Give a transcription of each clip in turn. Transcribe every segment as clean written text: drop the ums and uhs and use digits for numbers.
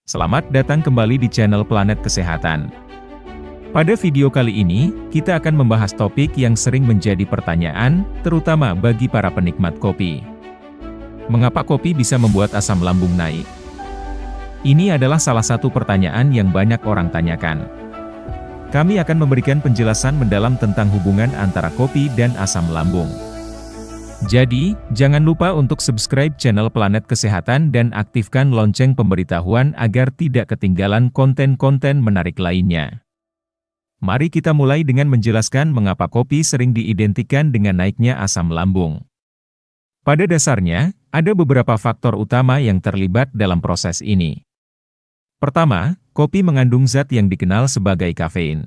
Selamat datang kembali di channel Planet Kesehatan. Pada video kali ini, kita akan membahas topik yang sering menjadi pertanyaan, terutama bagi para penikmat kopi. Mengapa kopi bisa membuat asam lambung naik? Ini adalah salah satu pertanyaan yang banyak orang tanyakan. Kami akan memberikan penjelasan mendalam tentang hubungan antara kopi dan asam lambung. Jadi, jangan lupa untuk subscribe channel Planet Kesehatan dan aktifkan lonceng pemberitahuan agar tidak ketinggalan konten-konten menarik lainnya. Mari kita mulai dengan menjelaskan mengapa kopi sering diidentikan dengan naiknya asam lambung. Pada dasarnya, ada beberapa faktor utama yang terlibat dalam proses ini. Pertama, kopi mengandung zat yang dikenal sebagai kafein.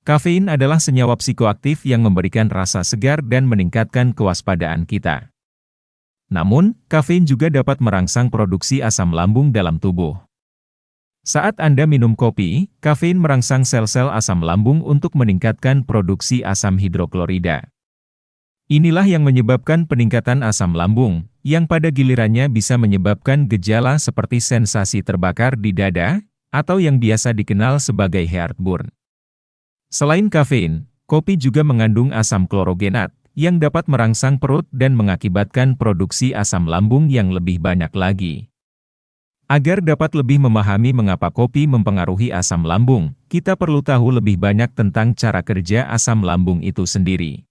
Kafein adalah senyawa psikoaktif yang memberikan rasa segar dan meningkatkan kewaspadaan kita. Namun, kafein juga dapat merangsang produksi asam lambung dalam tubuh. Saat Anda minum kopi, kafein merangsang sel-sel asam lambung untuk meningkatkan produksi asam hidroklorida. Inilah yang menyebabkan peningkatan asam lambung, yang pada gilirannya bisa menyebabkan gejala seperti sensasi terbakar di dada, atau yang biasa dikenal sebagai heartburn. Selain kafein, kopi juga mengandung asam klorogenat, yang dapat merangsang perut dan mengakibatkan produksi asam lambung yang lebih banyak lagi. Agar dapat lebih memahami mengapa kopi mempengaruhi asam lambung, kita perlu tahu lebih banyak tentang cara kerja asam lambung itu sendiri.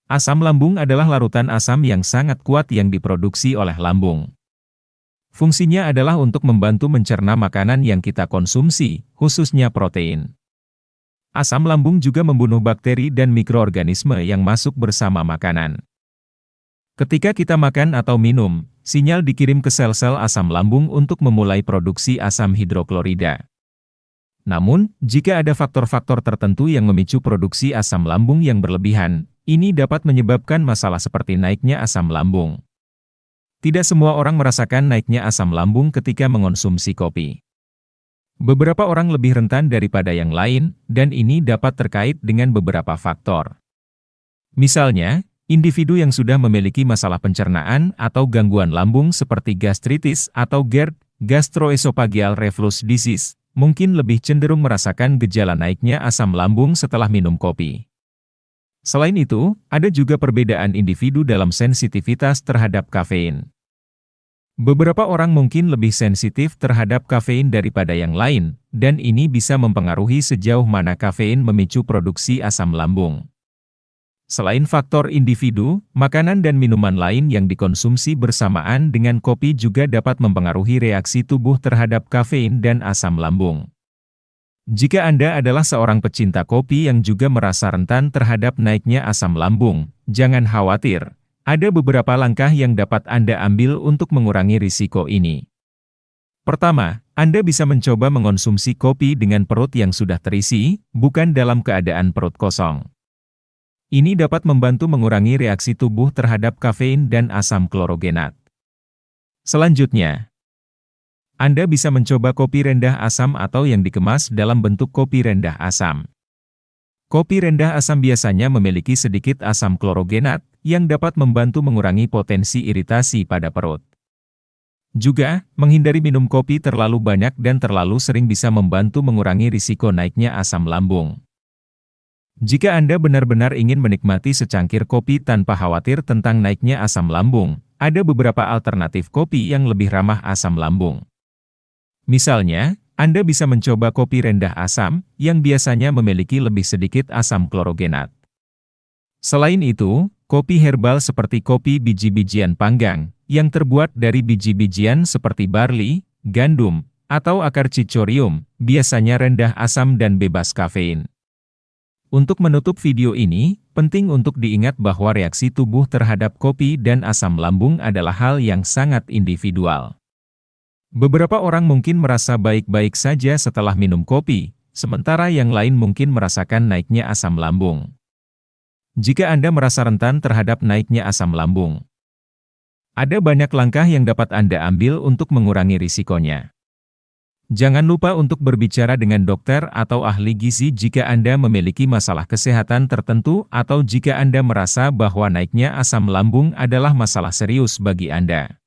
Asam lambung adalah larutan asam yang sangat kuat yang diproduksi oleh lambung. Fungsinya adalah untuk membantu mencerna makanan yang kita konsumsi, khususnya protein. Asam lambung juga membunuh bakteri dan mikroorganisme yang masuk bersama makanan. Ketika kita makan atau minum, sinyal dikirim ke sel-sel asam lambung untuk memulai produksi asam hidroklorida. Namun, jika ada faktor-faktor tertentu yang memicu produksi asam lambung yang berlebihan, ini dapat menyebabkan masalah seperti naiknya asam lambung. Tidak semua orang merasakan naiknya asam lambung ketika mengonsumsi kopi. Beberapa orang lebih rentan daripada yang lain, dan ini dapat terkait dengan beberapa faktor. Misalnya, individu yang sudah memiliki masalah pencernaan atau gangguan lambung seperti gastritis atau GERD, gastroesophageal reflux disease, mungkin lebih cenderung merasakan gejala naiknya asam lambung setelah minum kopi. Selain itu, ada juga perbedaan individu dalam sensitivitas terhadap kafein. Beberapa orang mungkin lebih sensitif terhadap kafein daripada yang lain, dan ini bisa mempengaruhi sejauh mana kafein memicu produksi asam lambung. Selain faktor individu, makanan dan minuman lain yang dikonsumsi bersamaan dengan kopi juga dapat mempengaruhi reaksi tubuh terhadap kafein dan asam lambung. Jika Anda adalah seorang pecinta kopi yang juga merasa rentan terhadap naiknya asam lambung, jangan khawatir. Ada beberapa langkah yang dapat Anda ambil untuk mengurangi risiko ini. Pertama, Anda bisa mencoba mengonsumsi kopi dengan perut yang sudah terisi, bukan dalam keadaan perut kosong. Ini dapat membantu mengurangi reaksi tubuh terhadap kafein dan asam klorogenat. Selanjutnya, Anda bisa mencoba kopi rendah asam atau yang dikemas dalam bentuk kopi rendah asam. Kopi rendah asam biasanya memiliki sedikit asam klorogenat, yang dapat membantu mengurangi potensi iritasi pada perut. Juga, menghindari minum kopi terlalu banyak dan terlalu sering bisa membantu mengurangi risiko naiknya asam lambung. Jika Anda benar-benar ingin menikmati secangkir kopi tanpa khawatir tentang naiknya asam lambung, ada beberapa alternatif kopi yang lebih ramah asam lambung. Misalnya, Anda bisa mencoba kopi rendah asam, yang biasanya memiliki lebih sedikit asam klorogenat. Selain itu, kopi herbal seperti kopi biji-bijian panggang, yang terbuat dari biji-bijian seperti barley, gandum, atau akar cicorium, biasanya rendah asam dan bebas kafein. Untuk menutup video ini, penting untuk diingat bahwa reaksi tubuh terhadap kopi dan asam lambung adalah hal yang sangat individual. Beberapa orang mungkin merasa baik-baik saja setelah minum kopi, sementara yang lain mungkin merasakan naiknya asam lambung. Jika Anda merasa rentan terhadap naiknya asam lambung, ada banyak langkah yang dapat Anda ambil untuk mengurangi risikonya. Jangan lupa untuk berbicara dengan dokter atau ahli gizi jika Anda memiliki masalah kesehatan tertentu atau jika Anda merasa bahwa naiknya asam lambung adalah masalah serius bagi Anda.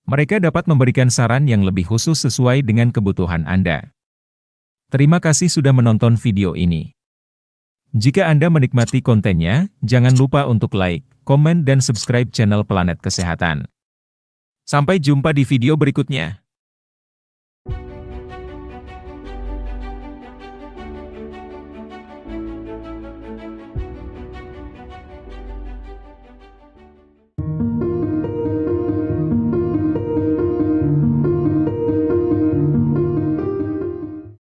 Mereka dapat memberikan saran yang lebih khusus sesuai dengan kebutuhan Anda. Terima kasih sudah menonton video ini. Jika Anda menikmati kontennya, jangan lupa untuk like, komen dan subscribe channel Planet Kesehatan. Sampai jumpa di video berikutnya.